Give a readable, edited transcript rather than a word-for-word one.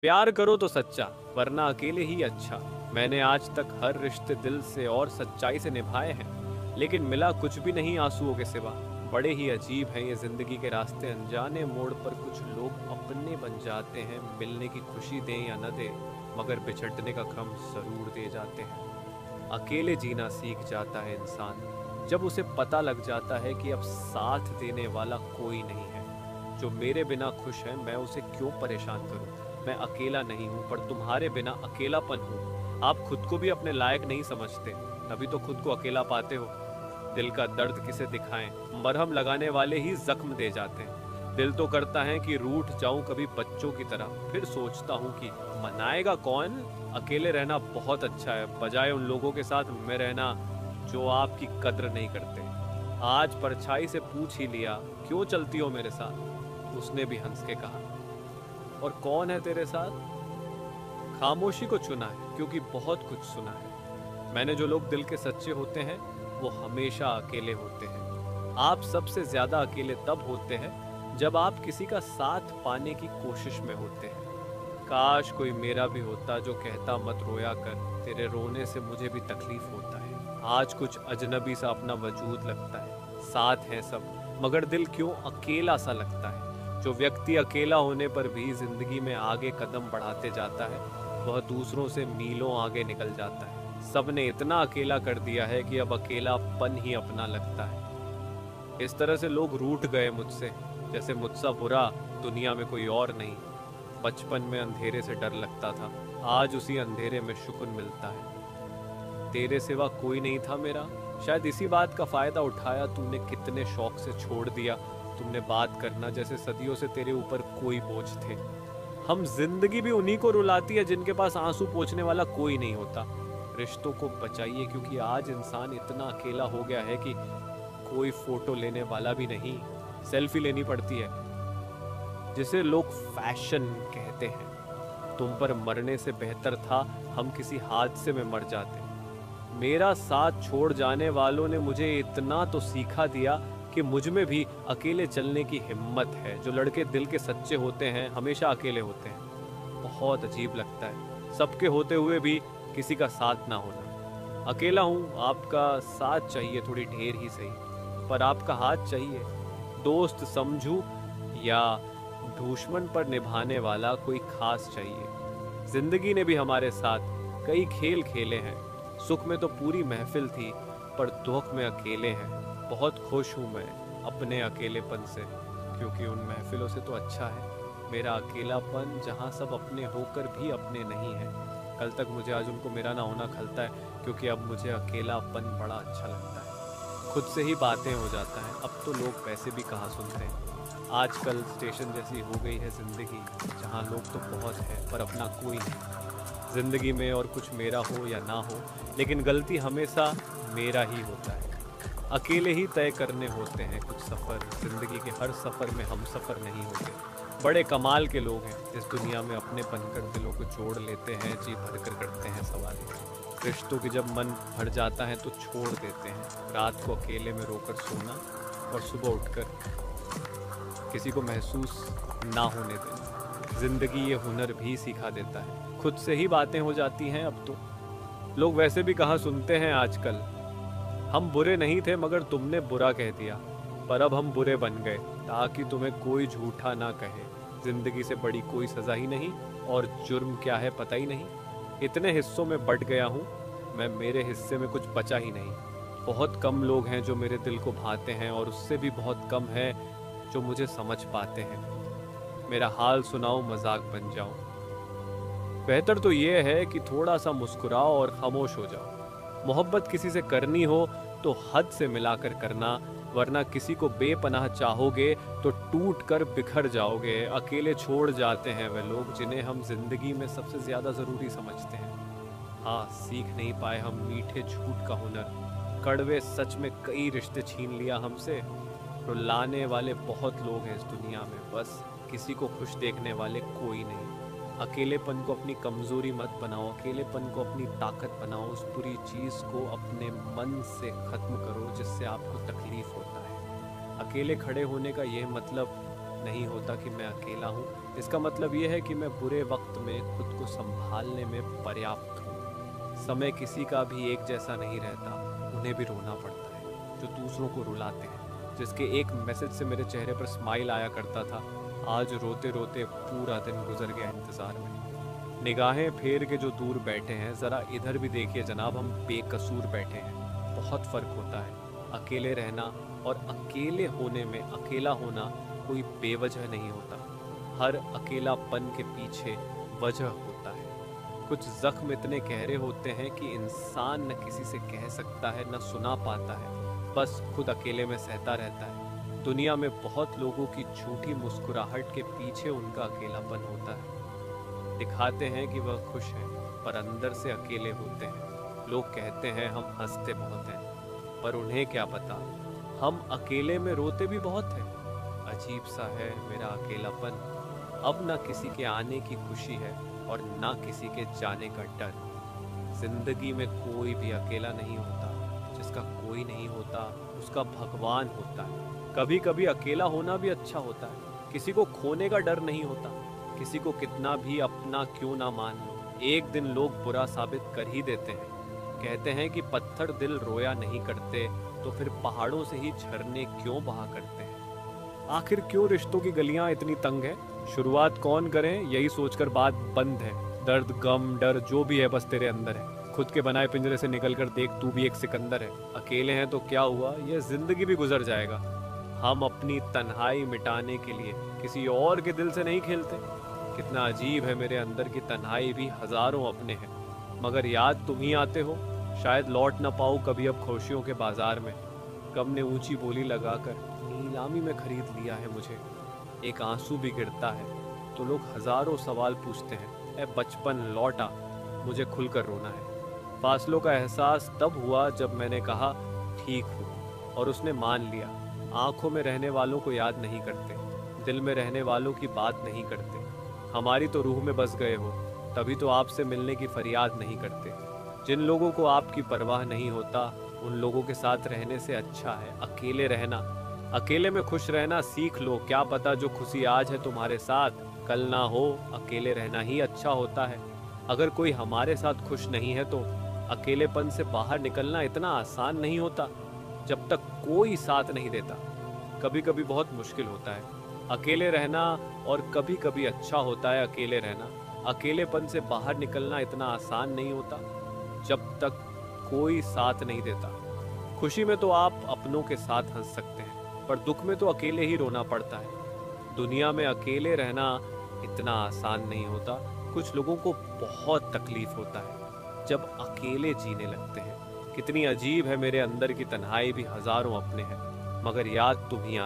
प्यार करो तो सच्चा, वरना अकेले ही अच्छा। मैंने आज तक हर रिश्ते दिल से और सच्चाई से निभाए हैं, लेकिन मिला कुछ भी नहीं आंसुओं के सिवा। बड़े ही अजीब हैं ये जिंदगी के रास्ते, अनजाने मोड़ पर कुछ लोग अपने बन जाते हैं। मिलने की खुशी दें या न दें, मगर बिछड़ने का गम जरूर दे जाते हैं। अकेले जीना सीख जाता है इंसान, जब उसे पता लग जाता है कि अब साथ देने वाला कोई नहीं है। जो मेरे बिना खुश है, मैं उसे क्यों परेशान करूं। मैं अकेला नहीं हूं, पर तुम्हारे बिना अकेलापन हूं। आप खुद को भी अपने लायक नहीं समझते, तभी तो खुद को अकेला पाते हो। दिल का दर्द किसे दिखाएं, मरहम लगाने वाले ही जख्म दे जाते हैं। दिल तो करता है कि रूठ जाऊं कभी बच्चों की तरह, फिर सोचता हूं कि मनाएगा कौन। अकेले रहना बहुत अच्छा है, बजाय उन लोगों के साथ में रहना जो आपकी कद्र नहीं करते। आज परछाई से पूछ ही लिया, क्यों चलती हो मेरे साथ। उसने भी हंस के कहा, और कौन है तेरे साथ। खामोशी को चुना है, क्योंकि बहुत कुछ सुना है। मैंने जो लोग दिल के सच्चे होते हैं, वो हमेशा अकेले होते हैं। आप सबसे ज्यादा अकेले तब होते हैं जब आप किसी का साथ पाने की कोशिश में होते हैं। काश कोई मेरा भी होता जो कहता मत रोया कर, तेरे रोने से मुझे भी तकलीफ होता है। आज कुछ अजनबी सा अपना वजूद लगता है, साथ है सब मगर दिल क्यों अकेला सा लगता है। जो व्यक्ति अकेला होने पर भी जिंदगी में आगे कदम बढ़ाते जाता है, वह दूसरों से मीलों आगे निकल जाता है। सबने इतना अकेला कर दिया है कि अब अकेलापन ही अपना लगता है। इस तरह से लोग रूठ गए मुझसे, जैसे मुझसे बुरा दुनिया में कोई और नहीं। बचपन में अंधेरे से डर लगता था, आज उसी अंधेरे में सुकून मिलता है। तेरे सिवा कोई नहीं था मेरा, शायद इसी बात का फायदा उठाया तूने। कितने शौक से छोड़ दिया तुमने बात करना, जैसे सदियों से तेरे ऊपर कोई बोझ थे। हम जिंदगी भी उन्हीं को रुलाती है जिनके पास आंसू पोंछने वाला कोई नहीं होता। रिश्तों को बचाइए, क्योंकि आज इंसान इतना अकेला हो गया है कि कोई फोटो लेने वाला भी नहीं। सेल्फी लेनी पड़ती है, जिसे लोग फैशन कहते हैं। तुम पर मरने से बेहतर था हम किसी हादसे में मर जाते। मेरा साथ छोड़ जाने वालों ने मुझे इतना तो सिखा दिया कि मुझ में भी अकेले चलने की हिम्मत है। जो लड़के दिल के सच्चे होते हैं हमेशा अकेले होते हैं। बहुत अजीब लगता है सबके होते हुए भी किसी का साथ ना होना। अकेला हूँ, आपका साथ चाहिए, थोड़ी ढेर ही सही, पर आपका हाथ चाहिए। दोस्त समझू या दुश्मन पर निभाने वाला कोई खास चाहिए। जिंदगी ने भी हमारे साथ कई खेल खेले हैं। सुख में तो पूरी महफिल थी, पर दुख में अकेले हैं। बहुत खुश हूँ मैं अपने अकेलेपन से, क्योंकि उन महफिलों से तो अच्छा है मेरा अकेलापन, जहाँ सब अपने होकर भी अपने नहीं हैं। कल तक मुझे आज उनको मेरा ना होना खलता है, क्योंकि अब मुझे अकेलापन बड़ा अच्छा लगता है। खुद से ही बातें हो जाता है, अब तो लोग वैसे भी कहाँ सुनते हैं। आजकल स्टेशन जैसी हो गई है ज़िंदगी, जहाँ लोग तो बहुत है पर अपना कोई नहीं। ज़िंदगी में और कुछ मेरा हो या ना हो, लेकिन गलती हमेशा मेरा ही होता है। अकेले ही तय करने होते हैं कुछ सफ़र, ज़िंदगी के हर सफ़र में हम सफ़र नहीं होते। बड़े कमाल के लोग हैं इस दुनिया में, अपने बनकर दिलों को जोड़ लेते हैं, जी भरकर करते हैं सवाल। रिश्तों के जब मन भर जाता है तो छोड़ देते हैं। रात को अकेले में रोकर सोना और सुबह उठकर किसी को महसूस ना होने देना। जिंदगी ये हुनर भी सिखा देता है, खुद से ही बातें हो जाती हैं अब तो। लोग वैसे भी कहाँ सुनते हैं आजकल। हम बुरे नहीं थे मगर तुमने बुरा कह दिया, पर अब हम बुरे बन गए ताकि तुम्हें कोई झूठा ना कहे। जिंदगी से बड़ी कोई सजा ही नहीं, और जुर्म क्या है पता ही नहीं। इतने हिस्सों में बट गया हूँ मैं, मेरे हिस्से में कुछ बचा ही नहीं। बहुत कम लोग हैं जो मेरे दिल को भाते हैं, और उससे भी बहुत कम है जो मुझे समझ पाते हैं। मेरा हाल सुनाओ, मजाक बन जाओ। बेहतर तो ये है कि थोड़ा सा मुस्कुराओ और खामोश हो जाओ। मोहब्बत किसी से करनी हो तो हद से मिलाकर करना, वरना किसी को बेपनाह चाहोगे तो टूट कर बिखर जाओगे। अकेले छोड़ जाते हैं वे लोग जिन्हें हम जिंदगी में सबसे ज्यादा जरूरी समझते हैं। हाँ, सीख नहीं पाए हम मीठे झूठ का हुनर। कड़वे सच में कई रिश्ते छीन लिया हमसे। रुलाने वाले बहुत लोग हैं इस दुनिया में, बस किसी को खुश देखने वाले कोई नहीं। अकेलेपन को अपनी कमजोरी मत बनाओ, अकेलेपन को अपनी ताकत बनाओ। उस बुरी चीज को अपने मन से खत्म करो जिससे आपको तकलीफ होता है। अकेले खड़े होने का यह मतलब नहीं होता कि मैं अकेला हूँ। इसका मतलब ये है कि मैं बुरे वक्त में खुद को संभालने में पर्याप्त हूँ। समय किसी का भी एक जैसा नहीं रहता, उन्हें भी रोना पड़ता है जो दूसरों को रुलाते हैं। जिसके एक मैसेज से मेरे चेहरे पर स्माइल आया करता था, आज रोते रोते पूरा दिन गुजर गया इंतज़ार में। निगाहें फेर के जो दूर बैठे हैं, ज़रा इधर भी देखिए जनाब, हम बेकसूर बैठे हैं। बहुत फ़र्क होता है अकेले रहना और अकेले होने में। अकेला होना कोई बेवजह नहीं होता, हर अकेलापन के पीछे वजह होता है। कुछ जख्म इतने गहरे होते हैं कि इंसान न किसी से कह सकता है, न सुना पाता है, बस खुद अकेले में सहता रहता है। दुनिया में बहुत लोगों की झूठी मुस्कुराहट के पीछे उनका अकेलापन होता है। दिखाते हैं कि वह खुश हैं, पर अंदर से अकेले होते हैं। लोग कहते हैं हम हंसते बहुत हैं, पर उन्हें क्या पता हम अकेले में रोते भी बहुत हैं। अजीब सा है मेरा अकेलापन, अब ना किसी के आने की खुशी है और ना किसी के जाने का डर। जिंदगी में कोई भी अकेला नहीं होता, जिसका कोई नहीं होता उसका भगवान होता है। कभी कभी अकेला होना भी अच्छा होता है, किसी को खोने का डर नहीं होता। किसी को कितना भी अपना क्यों ना मान लो, एक दिन लोग बुरा साबित कर ही देते हैं। कहते हैं कि पत्थर दिल रोया नहीं करते, तो फिर पहाड़ों से ही झरने क्यों बहा करते हैं। आखिर क्यों रिश्तों की गलियां इतनी तंग है, शुरुआत कौन करे यही सोचकर बात बंद है। दर्द गम डर जो भी है बस तेरे अंदर है। खुद के बनाए पिंजरे से निकल कर देख, तू भी एक सिकंदर है। अकेले हैं तो क्या हुआ, यह जिंदगी भी गुजर जाएगा। हम अपनी तन्हाई मिटाने के लिए किसी और के दिल से नहीं खेलते। कितना अजीब है, मेरे अंदर की तन्हाई भी हजारों अपने हैं, मगर याद तुम ही आते हो। शायद लौट ना पाऊँ कभी अब खुशियों के बाजार में। गम ने ऊंची बोली लगाकर नीलामी में खरीद लिया है मुझे। एक आंसू भी गिरता है तो लोग हजारों सवाल पूछते हैं, ए बचपन लौटा, मुझे खुलकर रोना है। फासलों का एहसास तब हुआ जब मैंने कहा ठीक हूँ, और उसने मान लिया। आंखों में रहने वालों को याद नहीं करते, दिल में रहने वालों की बात नहीं करते। हमारी तो रूह में बस गए हो, तभी तो आपसे मिलने की फरियाद नहीं करते। जिन लोगों को आपकी परवाह नहीं होता, उन लोगों के साथ रहने से अच्छा है अकेले रहना। अकेले में खुश रहना सीख लो, क्या पता जो खुशी आज है तुम्हारे साथ कल ना हो। अकेले रहना ही अच्छा होता है। अगर कोई हमारे साथ खुश नहीं है तो अकेलेपन से बाहर निकलना इतना आसान नहीं होता जब तक कोई साथ नहीं देता। कभी कभी बहुत मुश्किल होता है अकेले रहना, और कभी कभी अच्छा होता है अकेले रहना। अकेलेपन से बाहर निकलना इतना आसान नहीं होता जब तक कोई साथ नहीं देता। खुशी में तो आप अपनों के साथ हंस सकते हैं, पर दुख में तो अकेले ही रोना पड़ता है। दुनिया में अकेले रहना इतना आसान नहीं होता। कुछ लोगों को बहुत तकलीफ होता है जब अकेले जीने लगते हैं। कितनी अजीब है, मेरे अंदर की तन्हाई भी हजारों अपने हैं, मगर याद तुम ही